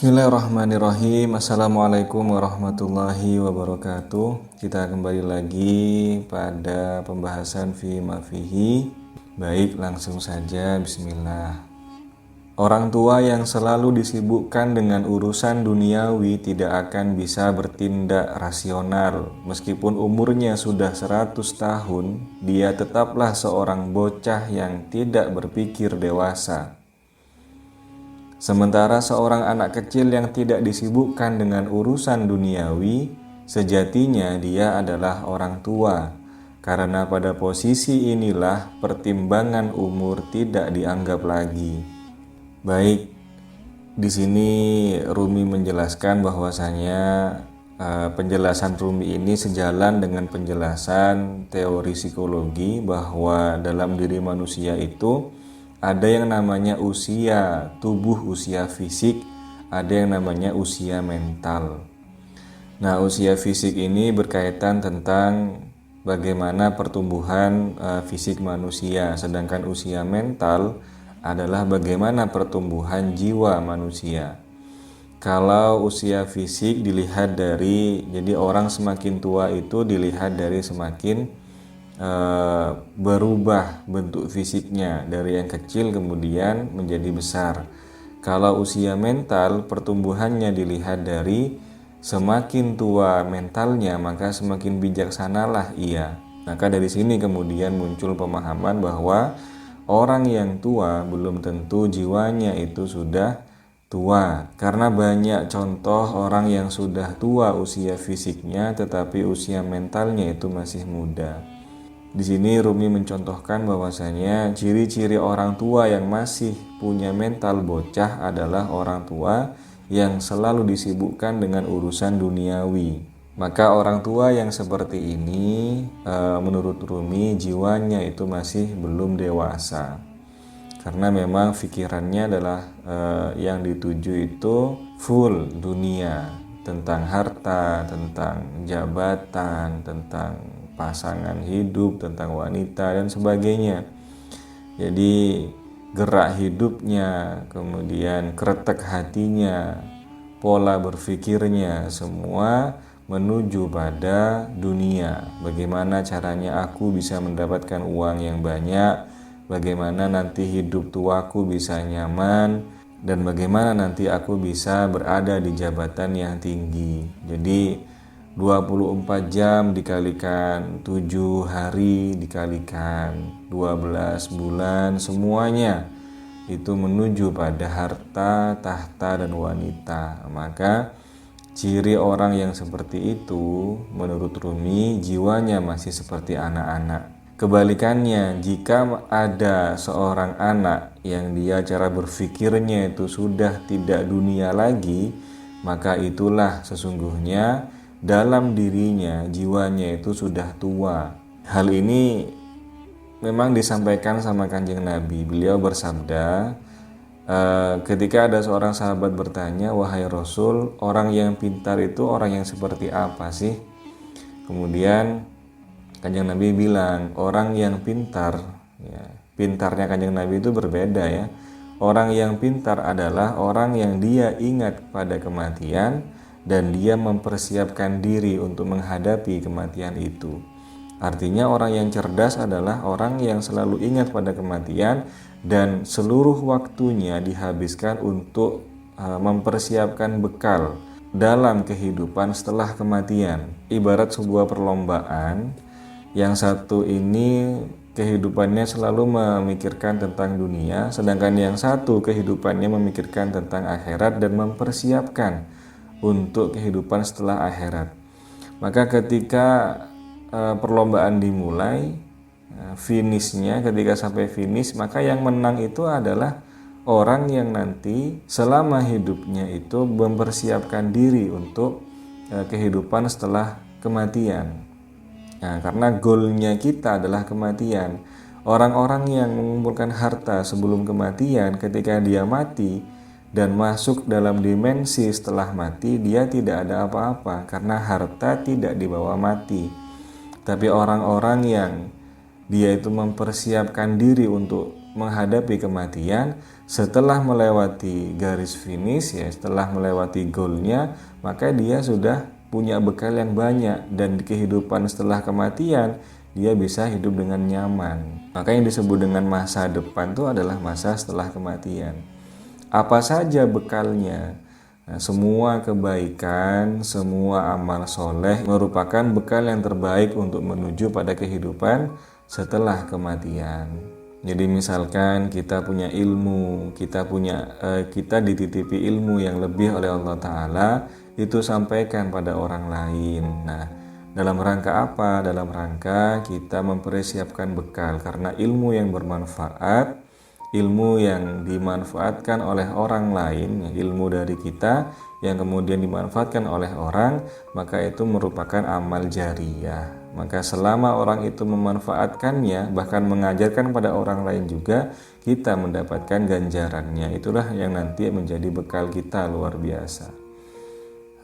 Bismillahirrahmanirrahim. Assalamualaikum warahmatullahi wabarakatuh. Kita kembali lagi pada pembahasan fi ma fihi. Baik, langsung saja bismillah. Orang tua yang selalu disibukkan dengan urusan duniawi tidak akan bisa bertindak rasional. Meskipun umurnya sudah 100 tahun, dia tetaplah seorang bocah yang tidak berpikir dewasa. Sementara seorang anak kecil yang tidak disibukkan dengan urusan duniawi, sejatinya dia adalah orang tua, karena pada posisi inilah pertimbangan umur tidak dianggap lagi. Baik, di sini Rumi menjelaskan bahwasanya penjelasan Rumi ini sejalan dengan penjelasan teori psikologi bahwa dalam diri manusia itu ada yang namanya usia tubuh, usia fisik, ada yang namanya usia mental. Nah, usia fisik ini berkaitan tentang bagaimana pertumbuhan fisik manusia, sedangkan usia mental adalah bagaimana pertumbuhan jiwa manusia. Kalau usia fisik dilihat dari, jadi orang semakin tua itu dilihat dari semakin berubah bentuk fisiknya dari yang kecil kemudian menjadi besar. Kalau usia mental, pertumbuhannya dilihat dari semakin tua mentalnya maka semakin bijaksanalah ia. Maka dari sini kemudian muncul pemahaman bahwa orang yang tua belum tentu jiwanya itu sudah tua, karena banyak contoh orang yang sudah tua usia fisiknya tetapi usia mentalnya itu masih muda. Di sini Rumi mencontohkan bahwasanya ciri-ciri orang tua yang masih punya mental bocah adalah orang tua yang selalu disibukkan dengan urusan duniawi. Maka orang tua yang seperti ini menurut Rumi jiwanya itu masih belum dewasa. Karena memang pikirannya adalah yang dituju itu full dunia, tentang harta, tentang jabatan, tentang pasangan hidup, tentang wanita dan sebagainya. Jadi gerak hidupnya, kemudian kretek hatinya, pola berpikirnya semua menuju pada dunia. Bagaimana caranya aku bisa mendapatkan uang yang banyak, bagaimana nanti hidup tuaku bisa nyaman, dan bagaimana nanti aku bisa berada di jabatan yang tinggi. Jadi 24 jam dikalikan 7 hari dikalikan 12 bulan, semuanya itu menuju pada harta, tahta, dan wanita. Maka ciri orang yang seperti itu menurut Rumi jiwanya masih seperti anak-anak. Kebalikannya, jika ada seorang anak yang dia cara berpikirnya itu sudah tidak dunia lagi, maka itulah sesungguhnya dalam dirinya jiwanya itu sudah tua. Hal ini memang disampaikan sama Kanjeng Nabi. Beliau bersabda ketika ada seorang sahabat bertanya, "Wahai Rasul, orang yang pintar itu orang yang seperti apa sih?" Kemudian Kanjeng Nabi bilang, orang yang pintar, ya, pintarnya Kanjeng Nabi itu berbeda ya. Orang yang pintar adalah orang yang dia ingat pada kematian dan dia mempersiapkan diri untuk menghadapi kematian itu. Artinya orang yang cerdas adalah orang yang selalu ingat pada kematian dan seluruh waktunya dihabiskan untuk mempersiapkan bekal dalam kehidupan setelah kematian. Ibarat sebuah perlombaan, yang satu ini kehidupannya selalu memikirkan tentang dunia, sedangkan yang satu kehidupannya memikirkan tentang akhirat dan mempersiapkan untuk kehidupan setelah akhirat. Maka ketika perlombaan dimulai, finishnya ketika sampai finish, maka yang menang itu adalah orang yang nanti selama hidupnya itu mempersiapkan diri untuk kehidupan setelah kematian. Nah, karena goalnya kita adalah kematian. Orang-orang yang mengumpulkan harta sebelum kematian, ketika dia mati dan masuk dalam dimensi setelah mati, dia tidak ada apa-apa karena harta tidak dibawa mati. Tapi orang-orang yang dia itu mempersiapkan diri untuk menghadapi kematian, setelah melewati garis finish ya, setelah melewati goalnya, maka dia sudah punya bekal yang banyak, dan di kehidupan setelah kematian dia bisa hidup dengan nyaman. Maka yang disebut dengan masa depan itu adalah masa setelah kematian. Apa saja bekalnya? Nah, semua kebaikan, semua amal soleh merupakan bekal yang terbaik untuk menuju pada kehidupan setelah kematian. Jadi misalkan kita punya ilmu, kita dititipi ilmu yang lebih oleh Allah Ta'ala, itu sampaikan pada orang lain. Nah, dalam rangka apa? Dalam rangka kita mempersiapkan bekal, karena ilmu yang bermanfaat, ilmu yang dimanfaatkan oleh orang lain, ilmu dari kita yang kemudian dimanfaatkan oleh orang, maka itu merupakan amal jariyah. Maka selama orang itu memanfaatkannya, bahkan mengajarkan pada orang lain juga, kita mendapatkan ganjarannya. Itulah yang nanti menjadi bekal kita luar biasa.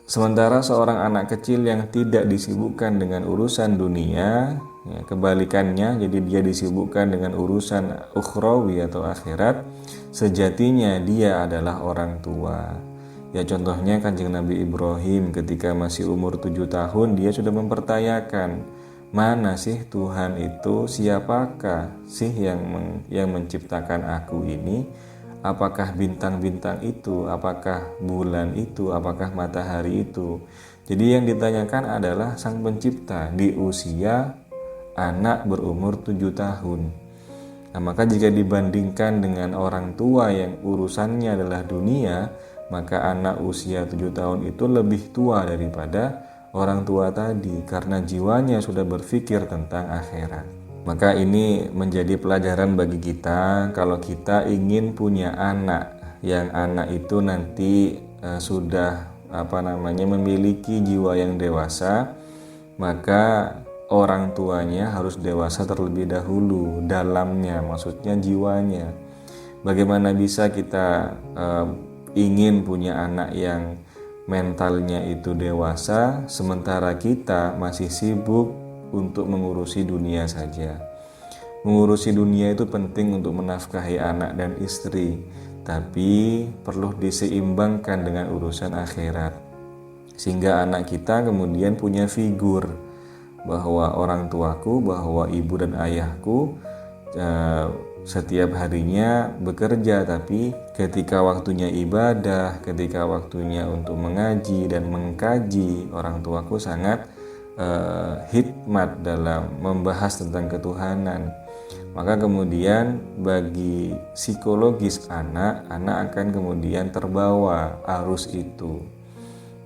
Sementara seorang anak kecil yang tidak disibukkan dengan urusan dunia, ya, kebalikannya, jadi dia disibukkan dengan urusan ukhrawi atau akhirat, sejatinya dia adalah orang tua. Ya, contohnya Kanjeng Nabi Ibrahim ketika masih umur 7 tahun, dia sudah mempertanyakan, mana sih Tuhan itu, siapakah sih yang menciptakan aku ini? Apakah bintang-bintang itu, apakah bulan itu, apakah matahari itu? Jadi yang ditanyakan adalah Sang Pencipta di usia anak berumur 7 tahun. Nah, maka jika dibandingkan dengan orang tua yang urusannya adalah dunia, maka anak usia 7 tahun itu lebih tua daripada orang tua tadi, karena jiwanya sudah berpikir tentang akhirat. Maka ini menjadi pelajaran bagi kita kalau kita ingin punya anak, yang anak itu nanti sudah memiliki jiwa yang dewasa, maka orang tuanya harus dewasa terlebih dahulu, dalamnya, maksudnya jiwanya. Bagaimana bisa kita ingin punya anak yang mentalnya itu dewasa, sementara kita masih sibuk untuk mengurusi dunia saja. Mengurusi dunia itu penting untuk menafkahi anak dan istri, tapi perlu diseimbangkan dengan urusan akhirat, sehingga anak kita kemudian punya figur bahwa orang tuaku, bahwa ibu dan ayahku setiap harinya bekerja, tapi ketika waktunya ibadah, ketika waktunya untuk mengaji dan mengkaji, orang tuaku sangat hikmat dalam membahas tentang ketuhanan. Maka kemudian bagi psikologis anak akan kemudian terbawa arus itu.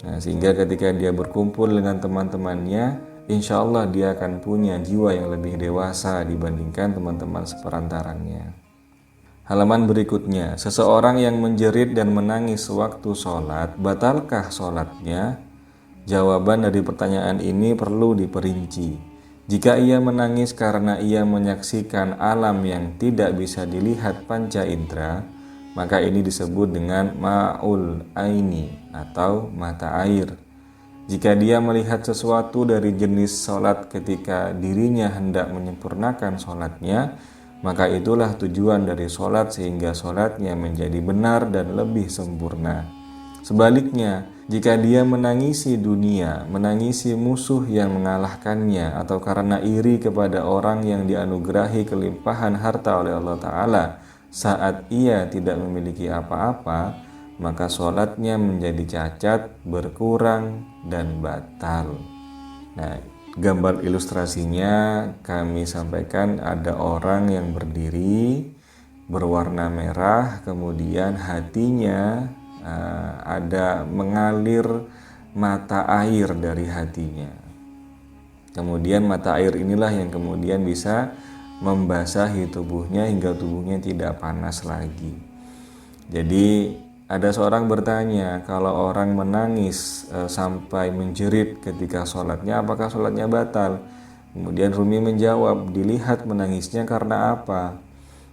Nah, sehingga ketika dia berkumpul dengan teman-temannya, insya Allah dia akan punya jiwa yang lebih dewasa dibandingkan teman-teman seperantarannya. Halaman berikutnya, seseorang yang menjerit dan menangis sewaktu sholat, batalkah sholatnya? Jawaban dari pertanyaan ini perlu diperinci. Jika ia menangis karena ia menyaksikan alam yang tidak bisa dilihat panca indera, maka ini disebut dengan ma'ul aini atau mata air. Jika dia melihat sesuatu dari jenis sholat ketika dirinya hendak menyempurnakan sholatnya, maka itulah tujuan dari sholat sehingga sholatnya menjadi benar dan lebih sempurna. Sebaliknya, jika dia menangisi dunia, menangisi musuh yang mengalahkannya, atau karena iri kepada orang yang dianugerahi kelimpahan harta oleh Allah Ta'ala saat ia tidak memiliki apa-apa, maka sholatnya menjadi cacat, berkurang, dan batal. Nah, gambar ilustrasinya kami sampaikan, ada orang yang berdiri berwarna merah, kemudian hatinya ada mengalir mata air dari hatinya. Kemudian mata air inilah yang kemudian bisa membasahi tubuhnya hingga tubuhnya tidak panas lagi. Jadi ada seorang bertanya, kalau orang menangis sampai menjerit ketika sholatnya, apakah sholatnya batal? Kemudian Rumi menjawab, dilihat menangisnya karena apa?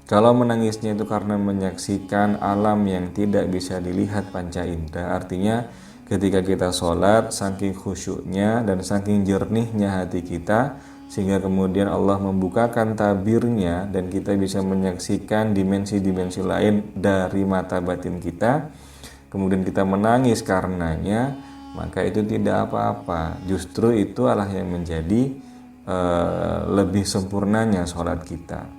Kalau menangisnya itu karena menyaksikan alam yang tidak bisa dilihat panca indera, artinya ketika kita sholat, saking khusyuknya dan saking jernihnya hati kita, sehingga kemudian Allah membukakan tabirnya dan kita bisa menyaksikan dimensi-dimensi lain dari mata batin kita, kemudian kita menangis karenanya, maka itu tidak apa-apa. Justru itulah yang menjadi lebih sempurnanya sholat kita.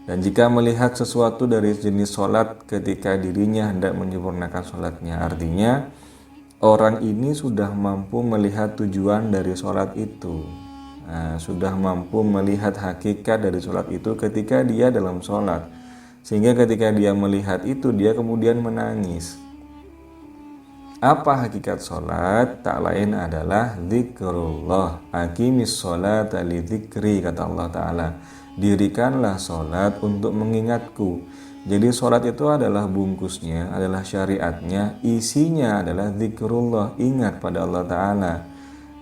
Dan jika melihat sesuatu dari jenis sholat ketika dirinya hendak menyempurnakan sholatnya, artinya orang ini sudah mampu melihat tujuan dari sholat itu. Sudah mampu melihat hakikat dari sholat itu ketika dia dalam sholat. Sehingga ketika dia melihat itu, dia kemudian menangis. Apa hakikat sholat? Tak lain adalah zikrullah. Aqimis sholata li dzikri, kata Allah Ta'ala. Dirikanlah sholat untuk mengingatku. Jadi sholat itu adalah bungkusnya, adalah syariatnya, isinya adalah zikrullah, ingat pada Allah Ta'ala.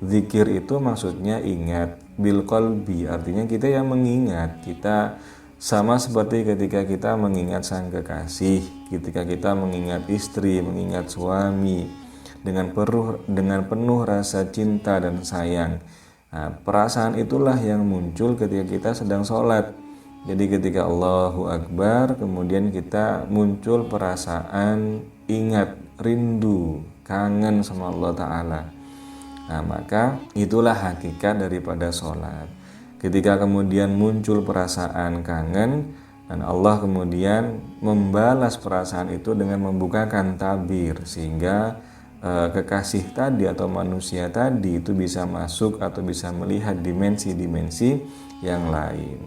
Zikir itu maksudnya ingat, bil qalbi, artinya kita yang mengingat. Kita sama seperti ketika kita mengingat sang kekasih, ketika kita mengingat istri, mengingat suami, dengan penuh rasa cinta dan sayang. Perasaan itulah yang muncul ketika kita sedang sholat. Jadi ketika Allahu Akbar, kemudian kita muncul perasaan ingat, rindu, kangen sama Allah Ta'ala. Maka itulah hakikat daripada sholat. Ketika kemudian muncul perasaan kangen, dan Allah kemudian membalas perasaan itu dengan membukakan tabir, sehingga kekasih tadi atau manusia tadi itu bisa masuk atau bisa melihat dimensi-dimensi yang lain.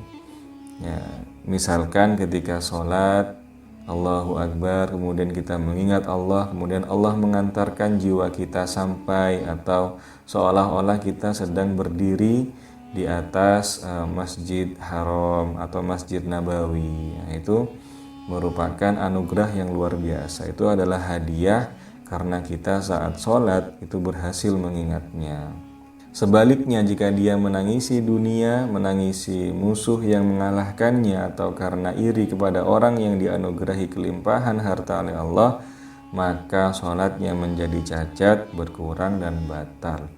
Ya, misalkan ketika sholat Allahu Akbar, kemudian kita mengingat Allah, kemudian Allah mengantarkan jiwa kita sampai atau seolah-olah kita sedang berdiri di atas Masjid Haram atau Masjid Nabawi. Itu merupakan anugerah yang luar biasa. Itu adalah hadiah karena kita saat sholat itu berhasil mengingatnya. Sebaliknya, jika dia menangisi dunia, menangisi musuh yang mengalahkannya, atau karena iri kepada orang yang dianugerahi kelimpahan harta oleh Allah, maka sholatnya menjadi cacat, berkurang, dan batal.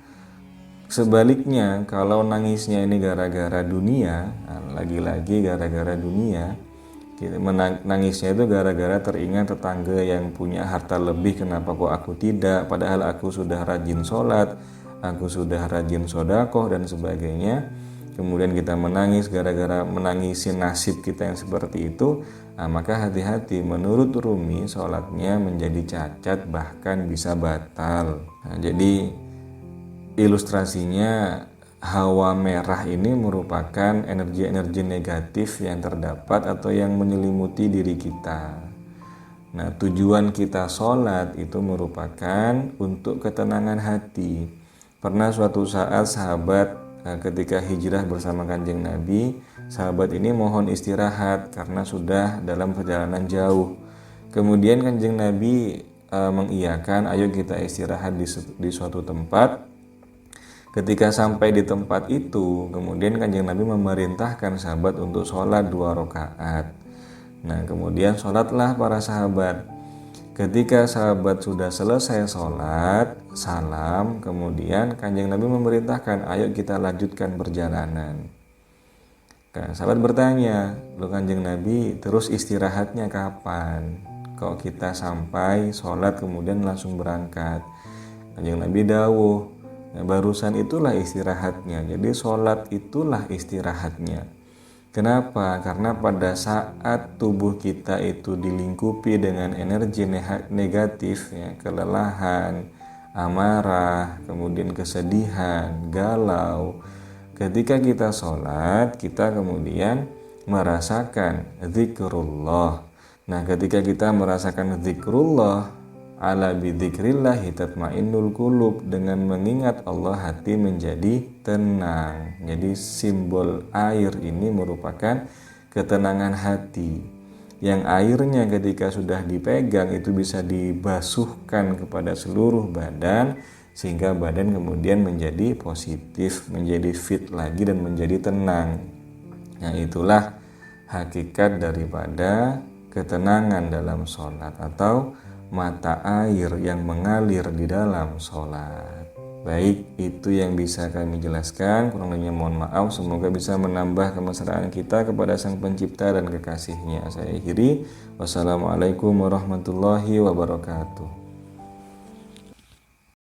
Sebaliknya, kalau nangisnya ini gara-gara dunia, lagi-lagi gara-gara dunia, nangisnya itu gara-gara teringat tetangga yang punya harta lebih, kenapa kok aku tidak, padahal aku sudah rajin sholat, aku sudah rajin sodakoh dan sebagainya. Kemudian kita menangis gara-gara menangisi nasib kita yang seperti itu, maka hati-hati, menurut Rumi sholatnya menjadi cacat, bahkan bisa batal. Jadi ilustrasinya, hawa merah ini merupakan energi-energi negatif yang terdapat atau yang menyelimuti diri kita. Nah, tujuan kita sholat itu merupakan untuk ketenangan hati. Pernah suatu saat sahabat ketika hijrah bersama Kanjeng Nabi, sahabat ini mohon istirahat karena sudah dalam perjalanan jauh. Kemudian Kanjeng Nabi mengiyakan, ayo kita istirahat di suatu tempat. Ketika sampai di tempat itu, kemudian Kanjeng Nabi memerintahkan sahabat untuk sholat 2 rakaat. Nah, kemudian sholatlah para sahabat. Ketika sahabat sudah selesai sholat, salam, kemudian Kanjeng Nabi memerintahkan, ayo kita lanjutkan perjalanan. Sahabat bertanya, loh Kanjeng Nabi, terus istirahatnya kapan? Kok kita sampai sholat kemudian langsung berangkat? Kanjeng Nabi dawuh, nah, barusan itulah istirahatnya. Jadi sholat itulah istirahatnya. Kenapa? Karena pada saat tubuh kita itu dilingkupi dengan energi negatif, ya, kelelahan, amarah, kemudian kesedihan, galau. Ketika kita sholat, kita kemudian merasakan zikrullah. Nah, ketika kita merasakan zikrullah, ala bidzikrillah tatmainnul qulub, dengan mengingat Allah hati menjadi tenang. Jadi simbol air ini merupakan ketenangan hati. Yang airnya ketika sudah dipegang itu bisa dibasuhkan kepada seluruh badan, sehingga badan kemudian menjadi positif, menjadi fit lagi dan menjadi tenang. Nah, itulah hakikat daripada ketenangan dalam sholat atau mata air yang mengalir di dalam sholat. Baik, itu yang bisa kami jelaskan. Kurang lebihnya mohon maaf. Semoga bisa menambah kemesraan kita kepada Sang Pencipta dan kekasihnya. Saya akhiri. Wassalamualaikum warahmatullahi wabarakatuh.